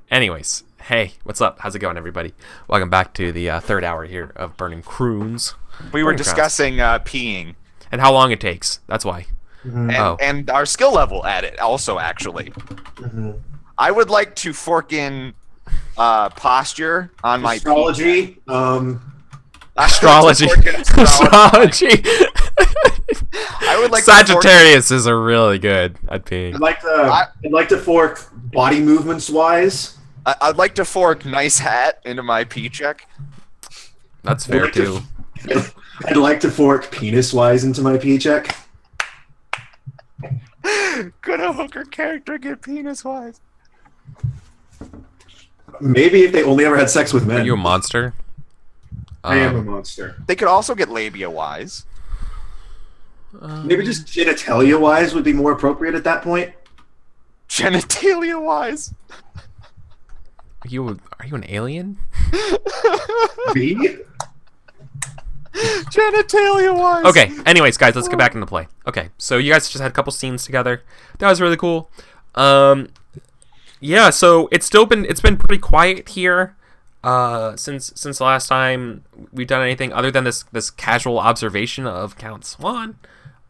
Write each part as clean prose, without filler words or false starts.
Anyways, hey, what's up? How's it going, everybody? Welcome back to the third hour here of Burning Croons. We were discussing peeing. And how long it takes. That's why. Mm-hmm. And our skill level at it also, actually. Mm-hmm. I would like to fork in posture on my astrology. Astrology. Astrology. I would like Sagittarius is a really good at peeing. I'd like to fork body movements wise. I'd like to fork nice hat into my pee check. That's fair too. I'd like to fork penis wise into my pee check. Could a hooker character get penis wise? Maybe if they only ever had sex with men. Are you a monster? I am a monster. They could also get labia wise. Maybe just genitalia wise would be more appropriate at that point. Genitalia wise. Are you an alien? Me? Genitalia wise. Okay, anyways, guys, let's get back into play. Okay, so you guys just had a couple scenes together. That was really cool. Yeah, so it's been pretty quiet here since the last time we've done anything other than this casual observation of Count Swan.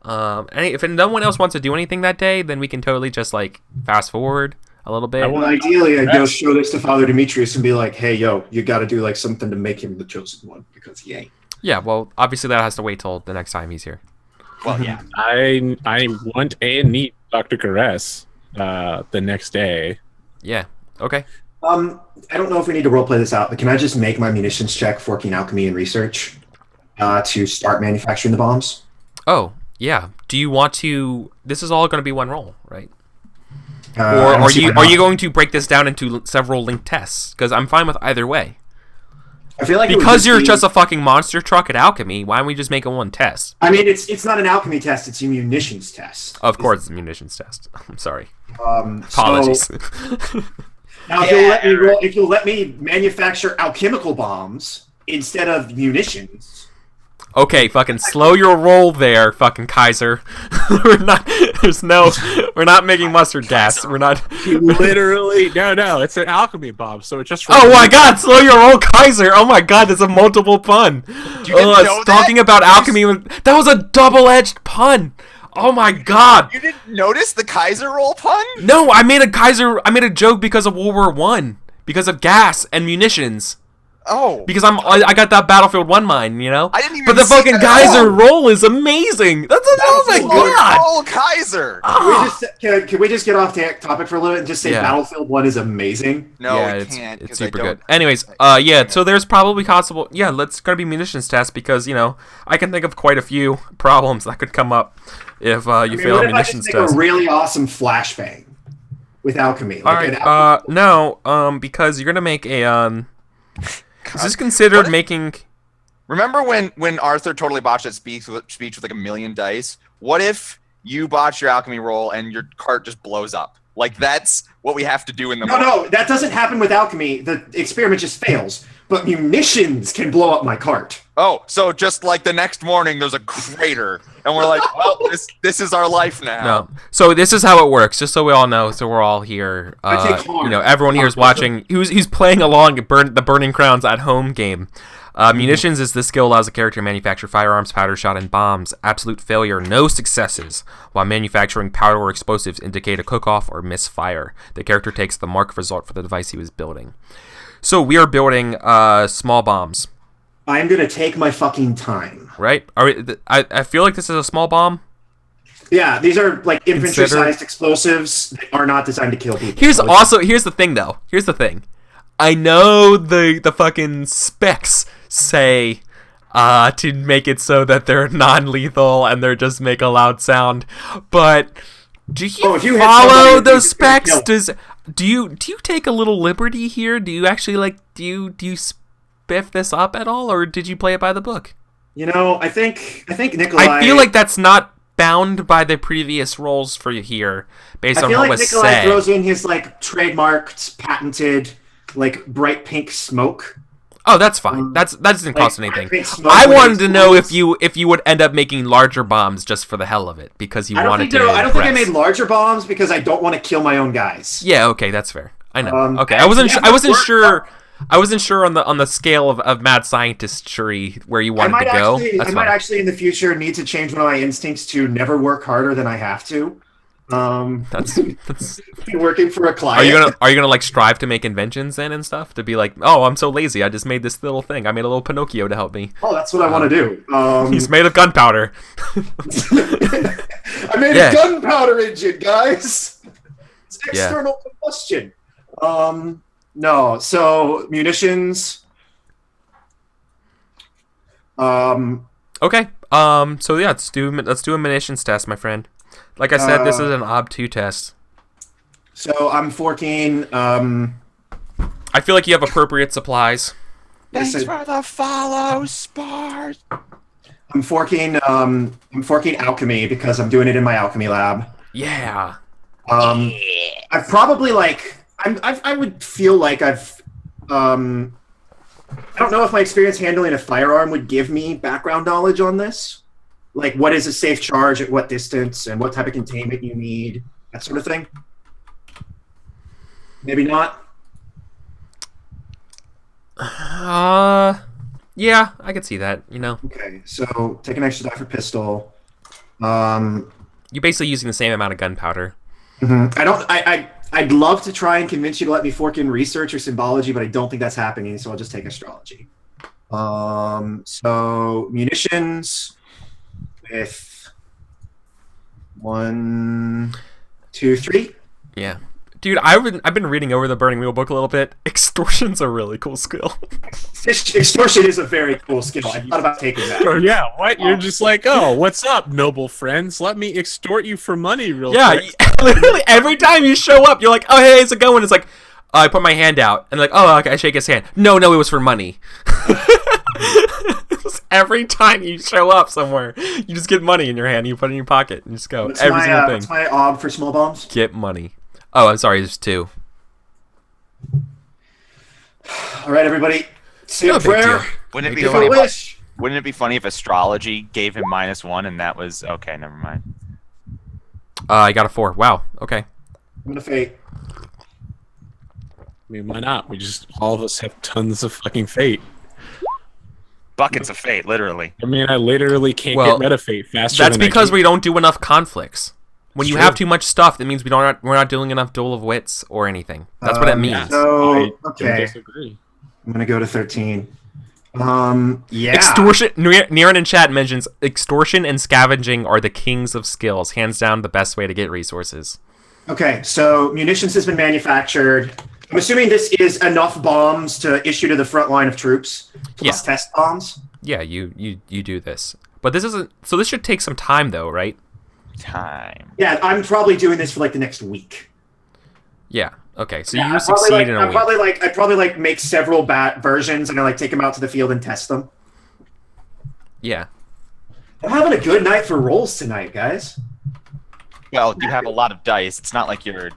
If no one else wants to do anything that day, then we can totally just like fast forward a little bit. Well, ideally, I'd go show this to Father Demetrius and be like, "Hey, yo, you got to do like something to make him the chosen one because he ain't." Yeah, well, obviously that has to wait till the next time he's here. Well, yeah. I want and need Dr. Caress the next day. Yeah. Okay. I don't know if we need to roleplay this out, but can I just make my munitions check, forking alchemy and research, to start manufacturing the bombs? Oh, yeah. Do you want to? This is all going to be one roll, right? Or are you going to break this down into several linked tests? Because I'm fine with either way. I feel like because you're just a fucking monster truck at alchemy. Why don't we just make it one test? I mean, it's not an alchemy test; it's a munitions test. Of course, it's a munitions test. I'm sorry. Apologies. So, now, if you'll let me manufacture alchemical bombs instead of munitions. Okay, fucking slow your roll there, fucking Kaiser. We're not making mustard gas. We're not. Literally, no, it's an alchemy bomb, so it just. Oh my god, slow your roll, Kaiser! Oh my god, that's a multiple pun. Talking about alchemy, that was a double-edged pun. Oh my god! You didn't notice the Kaiser roll pun? No, I made a joke because of World War I, because of gas and munitions. Oh, because I got that Battlefield 1 mine, you know. I didn't even. But the fucking Kaiser roll is amazing. Oh my god! Roll Kaiser. Can we just get off topic for a little bit and just say Battlefield 1 is amazing? No, yeah, we can't. It's super good. Anyways, yeah. So there's probably possible. Yeah, let's gonna be munitions test because I can think of quite a few problems that could come up if you fail a munitions test. A really awesome flashbang with alchemy. All right. No. Because you're gonna make a Is this considered making? Remember when Arthur totally botched that speech with like a million dice? What if you botch your alchemy roll and your cart just blows up? Like that's what we have to do in the No, that doesn't happen with alchemy. The experiment just fails. But munitions can blow up my cart. Oh, so just like the next morning, there's a crater, and we're like, well, this is our life now. No. So this is how it works, just so we all know. So we're all here. Everyone here is watching. Who's playing along the Burning Crowns at home game. Munitions is the skill allows the character to manufacture firearms, powder, shot, and bombs. Absolute failure, no successes. While manufacturing powder or explosives indicate a cook-off or misfire. The character takes the mark of result for the device he was building. So we are building small bombs. I'm gonna take my fucking time. Right? I feel like this is a small bomb. Yeah, these are like infantry-sized explosives. They are not designed to kill people. Here's the thing, though. Here's the thing. I know the fucking specs say to make it so that they're non-lethal and they're just make a loud sound, but do you follow those specs? Do you take a little liberty here? Do you actually do you spiff this up at all, or did you play it by the book? I think Nikolai. I feel like that's not bound by the previous roles for you here, based on what was said. Nikolai throws in his trademarked, patented, bright pink smoke. Oh, that's fine. That doesn't cost anything. I wanted to know if you would end up making larger bombs just for the hell of it, because you wanted to. I don't think I made larger bombs because I don't want to kill my own guys. Yeah, okay, that's fair. I know. Okay, I wasn't sure. I wasn't sure on the scale of mad scientistry where you wanted to go. I might actually in the future need to change one of my instincts to never work harder than I have to. That's working for a client. Are you gonna like strive to make inventions then and stuff to be like, oh, I'm so lazy, I just made this little thing. I made a little Pinocchio to help me. Oh, that's what I want to do. He's made of gunpowder. I made a gunpowder engine, guys. It's external combustion. No, so munitions. Okay. So yeah, let's do a munitions test, my friend. Like I said, this is an Ob2 test. So I'm forking. I feel like you have appropriate supplies. Thanks for the follow, Spart. I'm forking alchemy because I'm doing it in my alchemy lab. Yeah. I've probably I would feel like I've I don't know if my experience handling a firearm would give me background knowledge on this. Like, what is a safe charge at what distance and what type of containment you need, that sort of thing. Maybe not. Yeah, I could see that, you know. Okay, so take an extra die for pistol. You're basically using the same amount of gunpowder. I'd love to try and convince you to let me fork in research or symbology, but I don't think that's happening, so I'll just take astrology. So munitions with 1, 2, 3. Yeah. Dude, I've been reading over the Burning Wheel book a little bit. Extortion's a really cool skill. Extortion is a very cool skill. I thought about taking that. Oh, yeah, what? You're just like, oh, what's up, noble friends? Let me extort you for money real quick. Yeah, literally every time you show up, you're like, oh, hey, how's it going? It's like, I put my hand out. And like, oh, okay, I shake his hand. No, it was for money. Every time you show up somewhere, you just get money in your hand, you put it in your pocket, and just go. What's my ob for small bombs? Get money. Oh, I'm sorry, there's 2. All right, everybody. Say a prayer. Wouldn't it be funny if astrology gave him -1 and that was okay? Never mind. I got a 4. Wow. Okay. I'm gonna fate. I mean, why not? All of us have tons of fucking fate. Buckets of fate, literally. I mean, I literally can't get rid of fate faster. That's because we don't do enough conflicts. When you have too much stuff, that means we're not doing enough duel of wits or anything. That's what it means. Yeah. So, okay. I disagree. I'm gonna go to 13. Yeah. Extortion. Niran in chat mentions extortion and scavenging are the kings of skills. Hands down, the best way to get resources. Okay, so munitions has been manufactured. I'm assuming this is enough bombs to issue to the front line of troops. Plus test bombs. Yeah, you do this, but this isn't. So this should take some time, though, right? Time. Yeah, I'm probably doing this for like the next week. Yeah. Okay. So you succeed in a week. I probably make several versions and I take them out to the field and test them. Yeah. I'm having a good night for rolls tonight, guys. Well, you have a lot of dice. It's not like you're.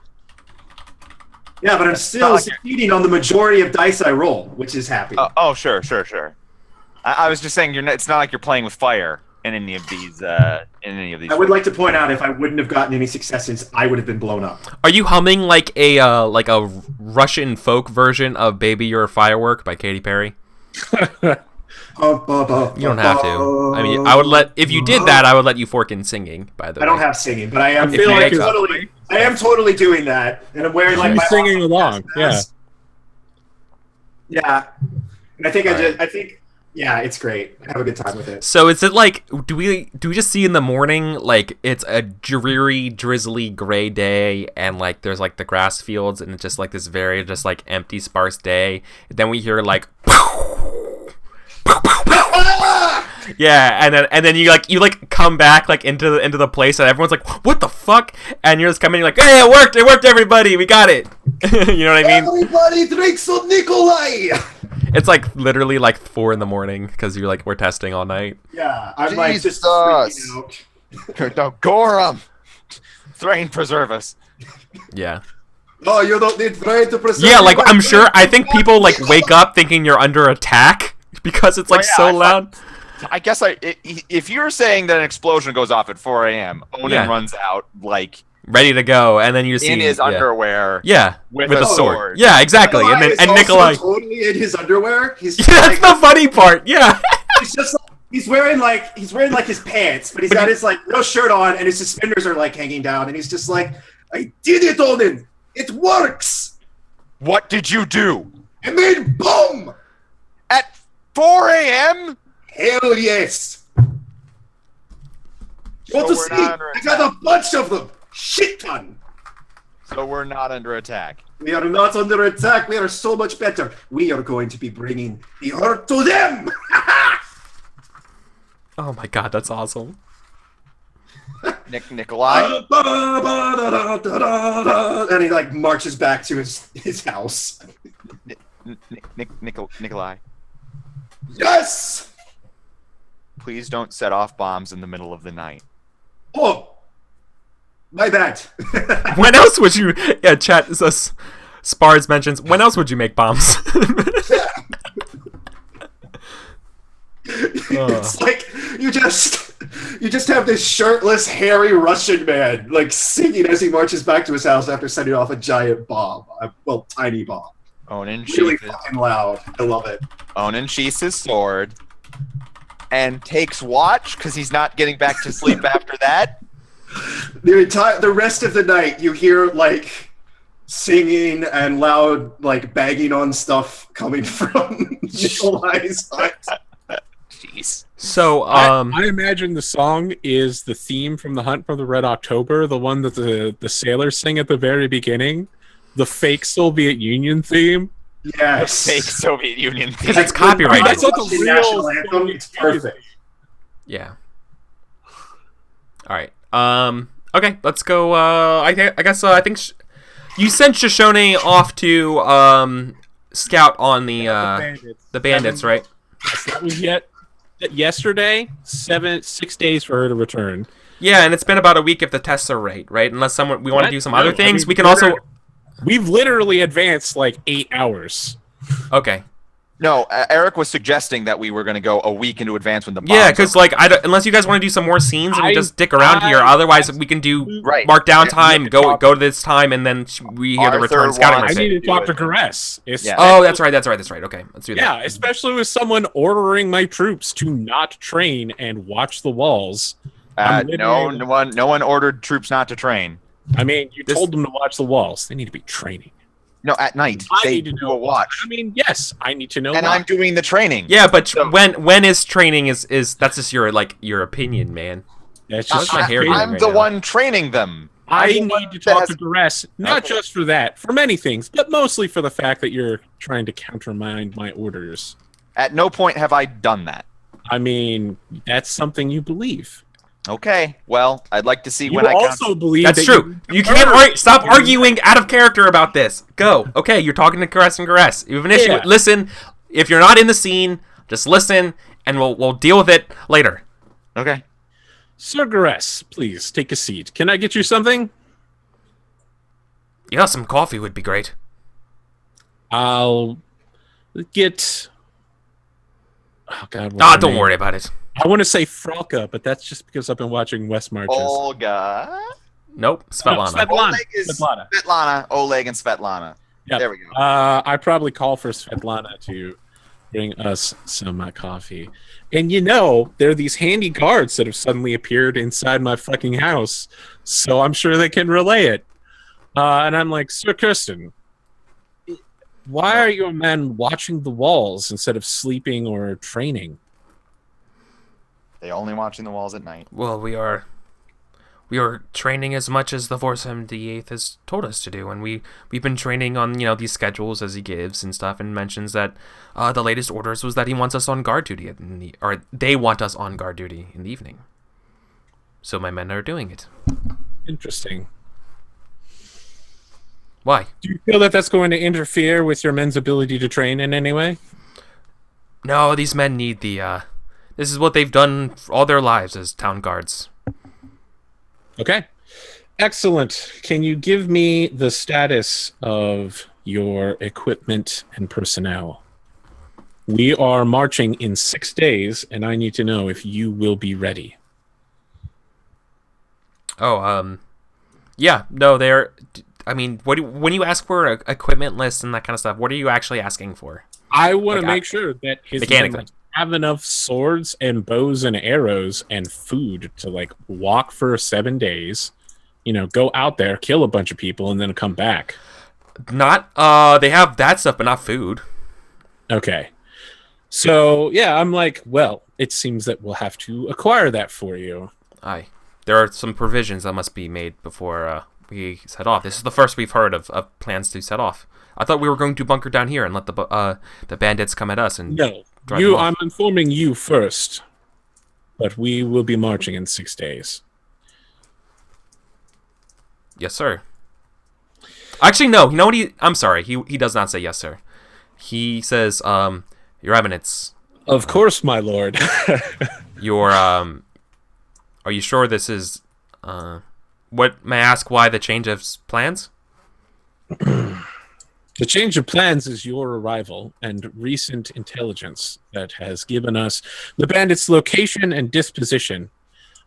Yeah, but I'm still succeeding on the majority of dice I roll, which is happy. Sure. I was just saying it's not like you're playing with fire in any of these. I would like to point out, if I wouldn't have gotten any successes, I would have been blown up. Are you humming like a Russian folk version of "Baby You're a Firework" by Katy Perry? You don't have to. I mean, if you did that, I would let you fork in singing. By the way, I don't have singing, but I am totally doing that, and I'm wearing my singing along. Yeah. And I think. Yeah, it's great. I have a good time with it. So is it like, do we just see in the morning, like, it's a dreary, drizzly, gray day, and, like, there's, like, the grass fields, and it's just, like, this very, just, like, empty, sparse day, and then we hear, like, yeah, and then you come back, like, into the place, and everyone's like, what the fuck? And you're just coming, like, hey, it worked, everybody, we got it. You know what I mean? Everybody drinks on Nikolai! It's like literally like 4 a.m. because you're like, we're testing all night. Yeah, I'm like just freaking out. No, Gorham! Thrain, preserve us. Yeah. Oh, you don't need Thrain to preserve. Yeah, like I'm sure. I think people like wake up thinking you're under attack because it's like so loud. I guess if you're saying that an explosion goes off at 4 a.m., Onan runs out like ready to go, and then you see in his underwear. Yeah, With a a sword. Yeah, exactly. And then is and also Nikolai. totally in his underwear. He's Yeah, that's the funny part. Yeah. he's just like, he's wearing like his pants, but he's got his like no shirt on, and his suspenders are like hanging down, and he's just like, I did it, Odin. It works. What did you do? I made bomb. At 4 a.m.? Hell yes. You want to we're see? not under I got attack. a bunch of them. Shit ton. So we're not under attack. We are not under attack. We are so much better. We are going to be bringing the hurt to them. Oh my god, that's awesome. Nikolai? And he like marches back to his house. Nikolai, Yes. please don't set off bombs in the middle of the night. Oh, my bad. When else would you? Yeah, chat. Spars mentions. When else would you make bombs? It's like you just have this shirtless, hairy Russian man like singing as he marches back to his house after setting off a giant bomb. Well, tiny bomb. Onan Really sheathes fucking loud. I love it. his sword and takes watch because he's not getting back to sleep after that. The rest of the night, you hear like singing and loud like banging on stuff coming from Nikolai's hut. Jeez. So, I imagine the song is the theme from The Hunt for the Red October, the one that the sailors sing at the very beginning, the fake Soviet Union theme. Yes. Fake Soviet Union because thing. it's copyrighted. That's what the Russian real national anthem. It's perfect. Yeah. All right. Okay, let's go. I guess I think you sent Shoshone off to scout on the bandits, right? Yes, that was yesterday. 6 days for her to return. Yeah, and it's been about a week if the tests are right? Unless we want to do some other things, we can we're- also. We've literally advanced like 8 hours. Okay. No, Eric was suggesting that we were going to go a week into advance when the bombs Yeah, because like unless you guys want to do some more scenes and we just stick around here, otherwise we can do Right. mark down time, go to this time, and then we hear the Arthur return scouting wants- I mission. need to talk to Caress. Yeah. Oh, that's right. Okay, let's do that. Yeah, especially with someone ordering my troops to not train and watch the walls. no one ordered troops not to train. I mean, you told them to watch the walls. They need to be training. No, at night I they need to do know a watch, I mean, yes, I need to know. and why. I'm doing the training. Yeah, but So- when is training is that's just your opinion, man. That's How's just my hair doing I'm right the now? one training them. I I'm the one need to that talk has- to Caress, not Okay. just for that, for many things, but mostly for the fact that you're trying to countermand my orders. At no point have I done that. I mean, that's something you believe. Okay, well, I'd like to see You when I also believe That's that true. You can't stop arguing out of character about this. Go. Okay, you're talking to Caress and Caress. You have an issue. Yeah. Listen. If you're not in the scene, just listen, and we'll deal with it later. Okay. Sir Caress, please take a seat. Can I get you something? Yeah, some coffee would be great. I'll get. Oh God! what's Ah, her don't name? worry about it. I want to say Fralka, but that's just because I've been watching West Marches. Olga. Nope, Svetlana. Svetlana. Oleg is Svetlana. Svetlana. Oleg and Svetlana. Yep. There we go. I probably call for Svetlana to bring us some coffee. And there are these handy guards that have suddenly appeared inside my fucking house, so I'm sure they can relay it. And I'm like, Sir Kirsten, why are you a man watching the walls instead of sleeping or training? They only watching the walls at night. Well, we are training as much as the Force MD8 has told us to do, and we've been training on these schedules as he gives and stuff, and mentions that the latest orders was that he wants us on guard duty or they want us on guard duty in the evening. So my men are doing it. Interesting. Why? Do you feel that that's going to interfere with your men's ability to train in any way? No, these men need the. This is what they've done all their lives as town guards. Okay. Excellent. Can you give me the status of your equipment and personnel? We are marching in 6 days, and I need to know if you will be ready. Oh, Yeah, no, they're. I mean, when you ask for an equipment list and that kind of stuff, what are you actually asking for? I want to make sure that his mechanically men have enough swords and bows and arrows and food to like walk for 7 days. You know, go out there, kill a bunch of people, and then come back. Not. They have that stuff, but not food. Okay. So yeah, I'm like, well, it seems that we'll have to acquire that for you. Aye, there are some provisions that must be made before we set off. This is the first we've heard of plans to set off. I thought we were going to bunker down here and let the bandits come at us and no. drive them off. I'm informing you first, but we will be marching in 6 days. Yes, sir. Actually, no. You know what? I'm sorry. He does not say yes, sir. He says, Your Eminence. Of course, my lord. Are you sure this is? What may I ask? Why the change of plans? The change of plans is your arrival and recent intelligence that has given us the bandits' location and disposition.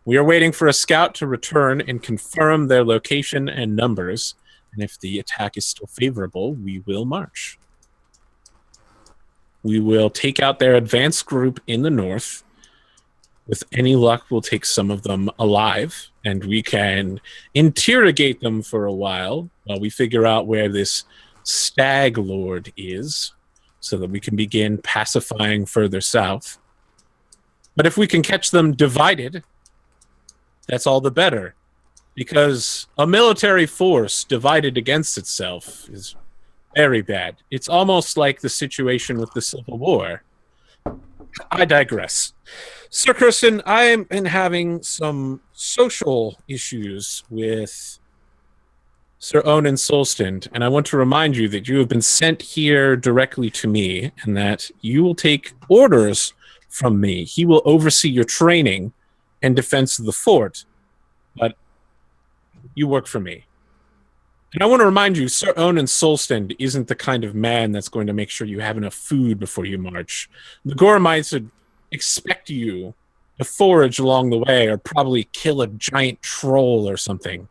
We are waiting for a scout to return and confirm their location and numbers, and if the attack is still favorable, we will march. We will take out their advanced group in the north. With any luck, we'll take some of them alive, and we can interrogate them for a while we figure out where this stag lord is, so that we can begin pacifying further south. But if we can catch them divided, that's all the better, because a military force divided against itself is very bad. It's almost like the situation with the Civil War. I digress. Sir Kirsten, I've been having some social issues with Sir Onan Solstand, and I want to remind you that you have been sent here directly to me, and that you will take orders from me. He will oversee your training and defense of the fort, but you work for me. And I want to remind you, Sir Onan Solstand isn't the kind of man that's going to make sure you have enough food before you march. The Goramites would expect you to forage along the way, or probably kill a giant troll or something.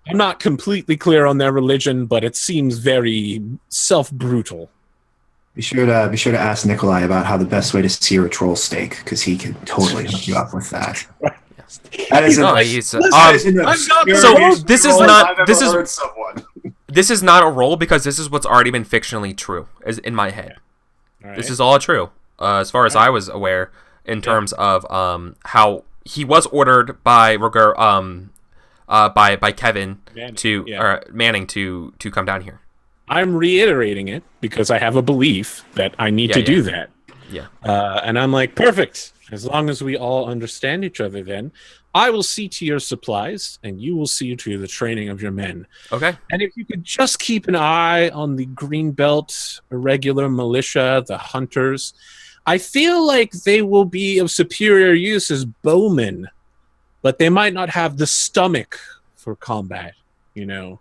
I'm not completely clear on their religion, but it seems very self-brutal. Be sure to ask Nikolai about how the best way to sear a troll steak, because he can totally hook you up with that. That is this is not a role, because this is what's already been fictionally true as in my head. Right. This is all true, as far as I was aware, in terms of how he was ordered by by Kevin Manning to come down here. I'm reiterating it because I have a belief that I need to do that. Yeah. And I'm like, perfect. As long as we all understand each other, then I will see to your supplies, and you will see to the training of your men. Okay. And if you could just keep an eye on the Greenbelt irregular militia, the hunters, I feel like they will be of superior use as bowmen, but they might not have the stomach for combat, you know.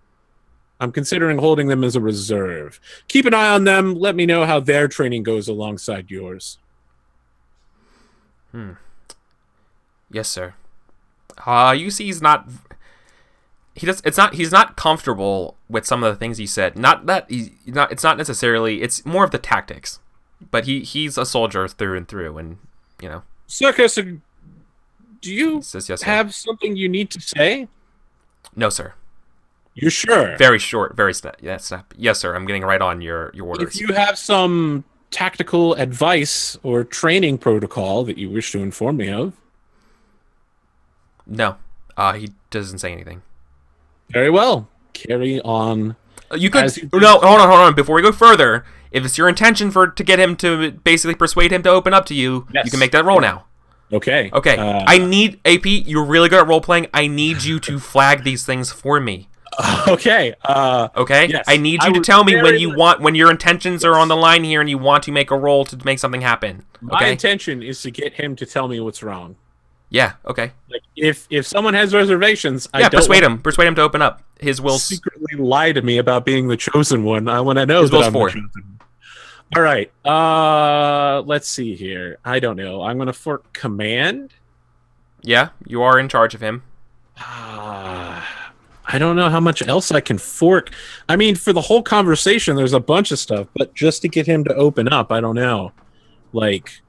I'm considering holding them as a reserve. Keep an eye on them. Let me know how their training goes alongside yours. Yes, sir. You see, he's not comfortable with some of the things he said. Not that it's not necessarily. It's more of the tactics. But he's a soldier through and through, and you know. Circus, do you says, yes, have something you need to say? No, sir. You're sure? Very short, very snap. Yes, sir. I'm getting right on your orders. If you have some tactical advice or training protocol that you wish to inform me of. No, he doesn't say anything. Very well. Carry on. You could hold on. Before we go further, if it's your intention to get him to basically persuade him to open up to you, you can make that roll now. Okay. Okay. I need AP. You're really good at role playing. I need you to flag these things for me. Okay. Okay. Yes. I need you to tell me when your intentions are on the line here, and you want to make a roll to make something happen. Okay? My intention is to get him to tell me what's wrong. Yeah. Okay. Like if someone has reservations, persuade him to open up. His will secretly lie to me about being the chosen one. I want to know his that will's I'm the chosen one. All right. Let's see here. I don't know. I'm going to fork command. Yeah, you are in charge of him. I don't know how much else I can fork. I mean, for the whole conversation, there's a bunch of stuff, but just to get him to open up, I don't know. Like,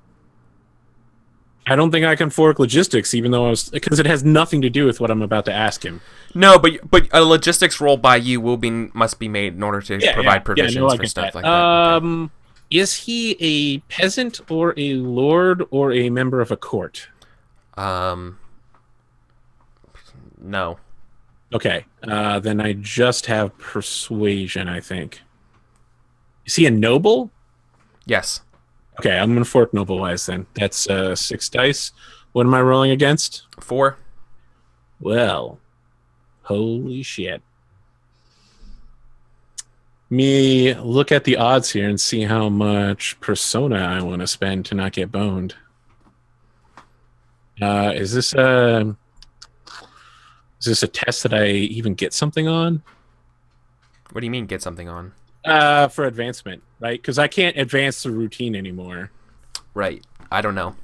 I don't think I can fork logistics, even though because it has nothing to do with what I'm about to ask him. No, but a logistics roll by you must be made in order to provide provisions for stuff like that. Okay. Is he a peasant or a lord or a member of a court? No. Okay, then I just have persuasion, I think. Is he a noble? Yes. Okay, I'm gonna fork noble wise then. That's 6 dice. What am I rolling against? 4. Well, holy shit. Me look at the odds here and see how much persona I want to spend to not get boned. Is this a test that I even get something on? What do you mean get something on? For advancement, right? Because I can't advance the routine anymore. Right. I don't know.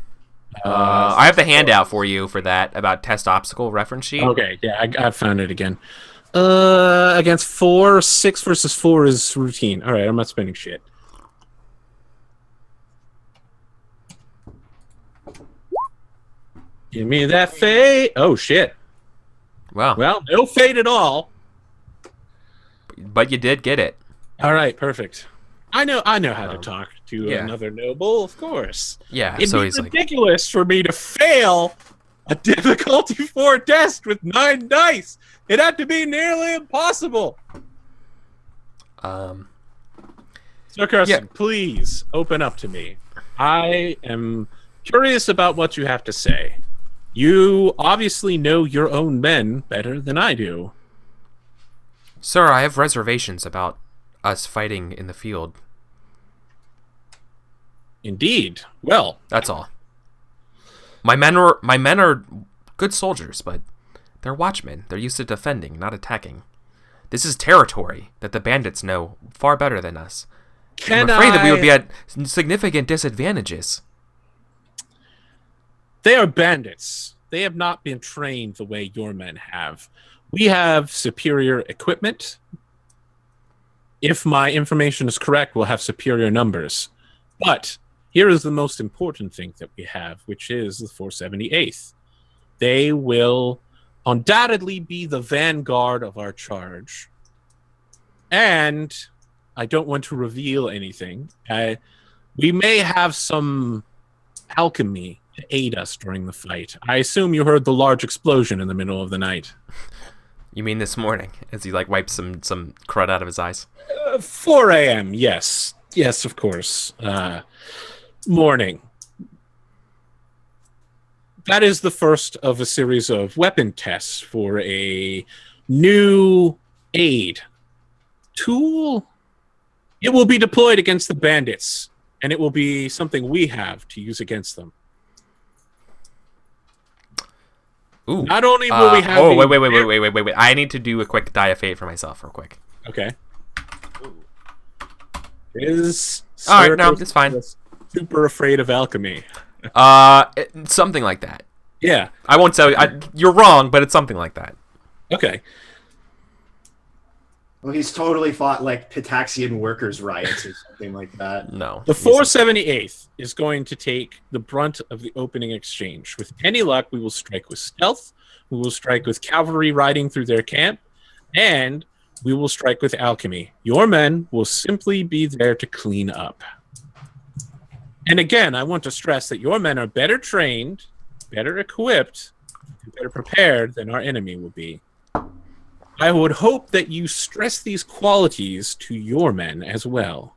I have the handout for you for that about test obstacle reference sheet. Okay, yeah, I found it again. Against 4, 6 versus 4 is routine. All right, I'm not spending shit. Give me that fade. Oh shit. Wow. Well, no fade at all. But you did get it. All right, perfect. I know how to talk to another noble, of course. Yeah, It'd so be he's ridiculous for me to fail a difficulty 4 test with 9 dice. It had to be nearly impossible. like, So, Kirsten, please open up to me. I am curious about what you have to say. You obviously know your own men better than I do. Sir, I have reservations about us fighting in the field. Indeed. Well, that's all. My men are good soldiers, but they're watchmen. They're used to defending, not attacking. This is territory that the bandits know far better than us. I'm afraid that we would be at significant disadvantages. They are bandits. They have not been trained the way your men have. We have superior equipment. If my information is correct, we'll have superior numbers. But here is the most important thing that we have, which is the 478th. They will undoubtedly be the vanguard of our charge. And I don't want to reveal anything. We may have some alchemy to aid us during the fight. I assume you heard the large explosion in the middle of the night. You mean this morning, as he wipes some crud out of his eyes? 4 a.m., yes. Yes, of course. Morning. That is the first of a series of weapon tests for a new aid tool. It will be deployed against the bandits, and it will be something we have to use against them. Ooh. Not only will we have... Oh, wait. I need to do a quick die of fate for myself real quick. Okay. Is all right, no, it's fine. Super afraid of alchemy. Something like that. Yeah. I won't tell you. You're wrong, but it's something like that. Okay. Well, he's totally fought Pitaxian workers' riots or something like that. No. The 478th is going to take the brunt of the opening exchange. With any luck, we will strike with stealth, we will strike with cavalry riding through their camp, and we will strike with alchemy. Your men will simply be there to clean up. And again, I want to stress that your men are better trained, better equipped, and better prepared than our enemy will be. I would hope that you stress these qualities to your men as well.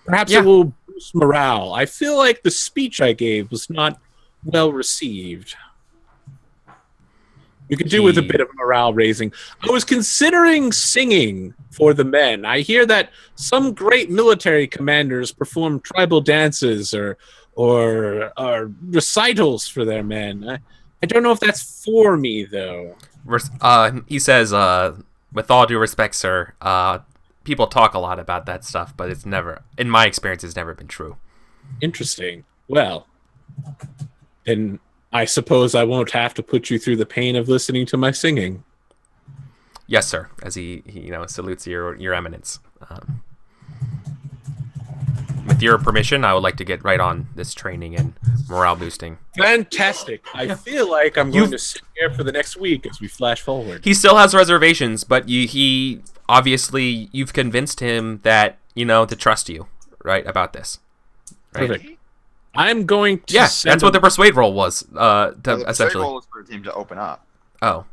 Perhaps it will boost morale. I feel like the speech I gave was not well received. You could do with a bit of morale raising. I was considering singing for the men. I hear that some great military commanders perform tribal dances or recitals for their men. I don't know if that's for me, though. He says, with all due respect, sir, people talk a lot about that stuff, but it's never, in my experience, it's never been true. Interesting. Well, then I suppose I won't have to put you through the pain of listening to my singing. Yes, sir. As he salutes your eminence. With your permission, I would like to get right on this training and morale boosting. Fantastic. I feel like I'm going to sit here for the next week as we flash forward. He still has reservations, but he obviously you've convinced him that to trust you, right, about this. Right? Perfect. I'm going to. Yeah, that's what the persuade roll was. The Essentially, persuade roll was for a team to open up. Oh.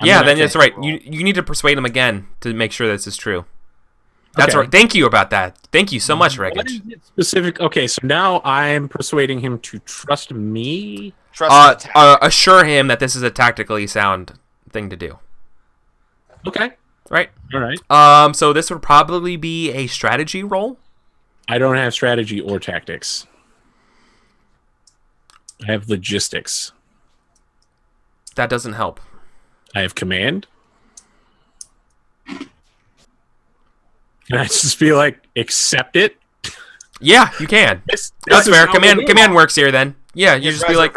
Yeah, then that's right. You need to persuade him again to make sure this is true. That's right. Thank you about that. Thank you so much, Rick. What is it specific? Okay, so now I'm persuading him to trust me. Assure him that this is a tactically sound thing to do. Okay. Right. All right. So this would probably be a strategy roll. I don't have strategy or tactics. I have logistics. That doesn't help. I have command. Can I just be like, accept it? Yeah, you can. That's fair. Command works here then. Yeah, you just be like,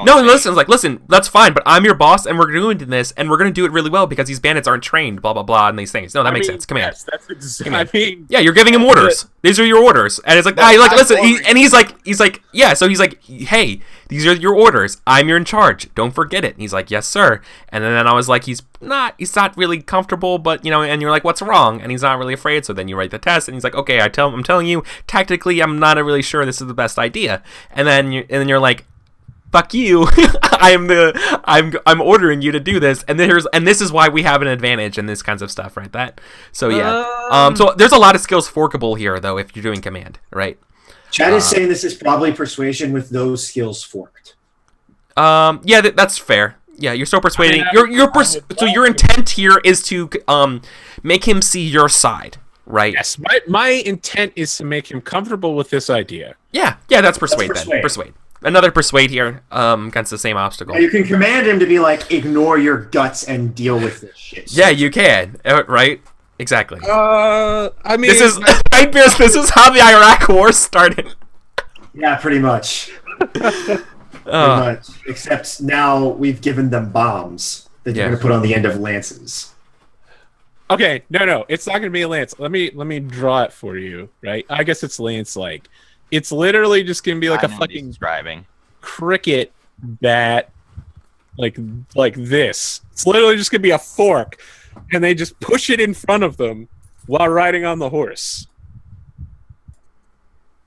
no, listen, that's fine, but I'm your boss, and we're doing this, and we're going to do it really well because these bandits aren't trained, blah, blah, blah, and these things. No, that makes sense. Command. Yes, that's exactly. Yeah, you're giving him orders. These are your orders. And it's like, listen, he's like, yeah, so he's like, hey, these are your orders. I'm in charge. Don't forget it. And he's like, yes, sir. And then I was like, he's not really comfortable, but, and you're like, what's wrong? And he's not really afraid, so then you write the test, and he's like, okay, I'm telling you, tactically, I'm not really sure this is the best idea. And then you're like, fuck you. I'm ordering you to do this, and this is why we have an advantage and this kinds of stuff, right? So there's a lot of skills forkable here though if you're doing command, right? Chad is saying this is probably persuasion with those skills forked. Yeah, that's fair. Yeah, you're still persuading. So your intent here is to make him see your side, right? Yes, my intent is to make him comfortable with this idea. Yeah, that's persuade then. Persuade. Another persuade here against the same obstacle. Yeah, you can command him to be like, ignore your guts and deal with this shit. Yeah, you can. Right? Exactly. I mean, this is how the Iraq War started. Yeah, pretty much. Pretty much. Except now we've given them bombs that you're going to put on the end of lances. Okay, no, it's not going to be a lance. Let me draw it for you. Right? I guess it's lance-like. It's literally just gonna be like a fucking cricket bat, like this. It's literally just gonna be a fork, and they just push it in front of them while riding on the horse.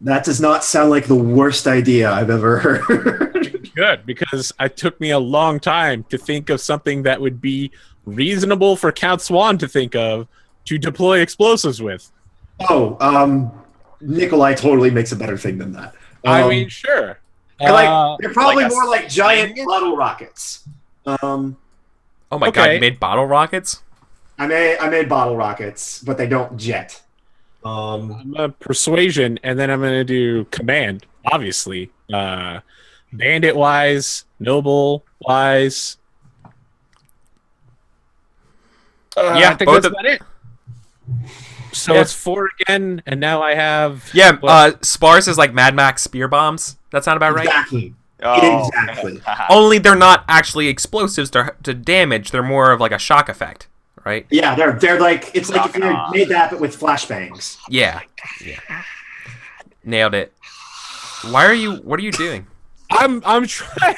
That does not sound like the worst idea I've ever heard. Good, because it took me a long time to think of something that would be reasonable for Count Swan to think of to deploy explosives with. Nikolai totally makes a better thing than that. I mean, sure. They're probably more like giant bottle rockets. Oh my god, you made bottle rockets? I made bottle rockets, but they don't jet. I'm a persuasion, and then I'm going to do command, obviously. Bandit-wise, noble-wise. I think that's about it. So it's 4 again, and now I have... Yeah, Spars is like Mad Max spear bombs. That sound about right? Exactly. Exactly. Only they're not actually explosives to damage. They're more of like a shock effect, right? Yeah, they're like... It's like if you made that, but with flashbangs. Yeah. Nailed it. What are you doing? I'm trying...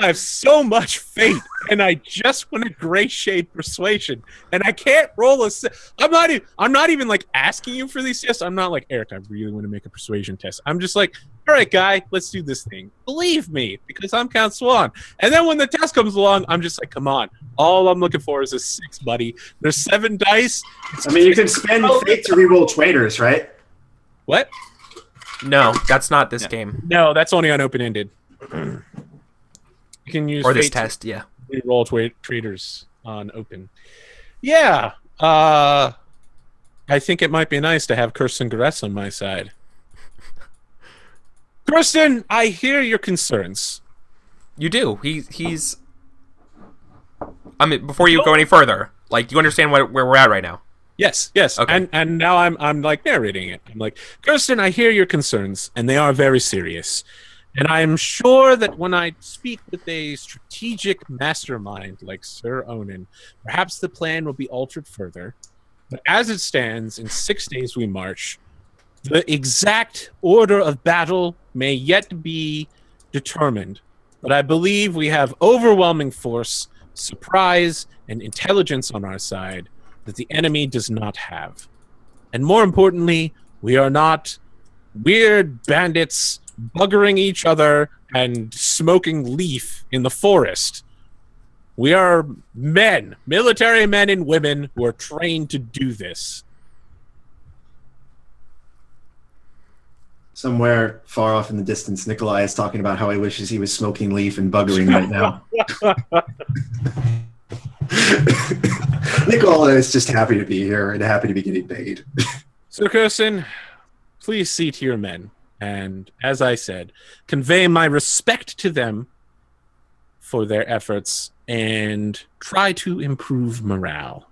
I have so much faith, and I just want a gray shade persuasion, and I can't roll a. I'm not even like asking you for these tests. I'm not like, Eric, I really want to make a persuasion test. I'm just like, all right, guy, let's do this thing. Believe me, because I'm Count Swan. And then when the test comes along, I'm just like, come on. All I'm looking for is a 6, buddy. There's 7 dice. I mean, you can spend fate to reroll traitors, right? What? No, that's not this game. No, that's only on open-ended. You can use this test, yeah. Roll traitors on open. Yeah. I think it might be nice to have Kirsten Gress on my side. Kirsten, I hear your concerns. You do. He's. I mean, before you go any further, like, do you understand where we're at right now? Yes. Okay. And now I'm like narrating it. I'm like, Kirsten, I hear your concerns, and they are very serious. And I'm sure that when I speak with a strategic mastermind like Sir Onan, perhaps the plan will be altered further. But as it stands, in 6 days we march. The exact order of battle may yet be determined, but I believe we have overwhelming force, surprise, and intelligence on our side that the enemy does not have. And more importantly, we are not weird bandits buggering each other and smoking leaf in the forest. We are men, military men and women who are trained to do this. Somewhere far off in the distance, Nikolai is talking about how he wishes he was smoking leaf and buggering right now. Nikolai is just happy to be here and happy to be getting paid. Sir Kirsten, please see to your men. And as I said, convey my respect to them for their efforts and try to improve morale.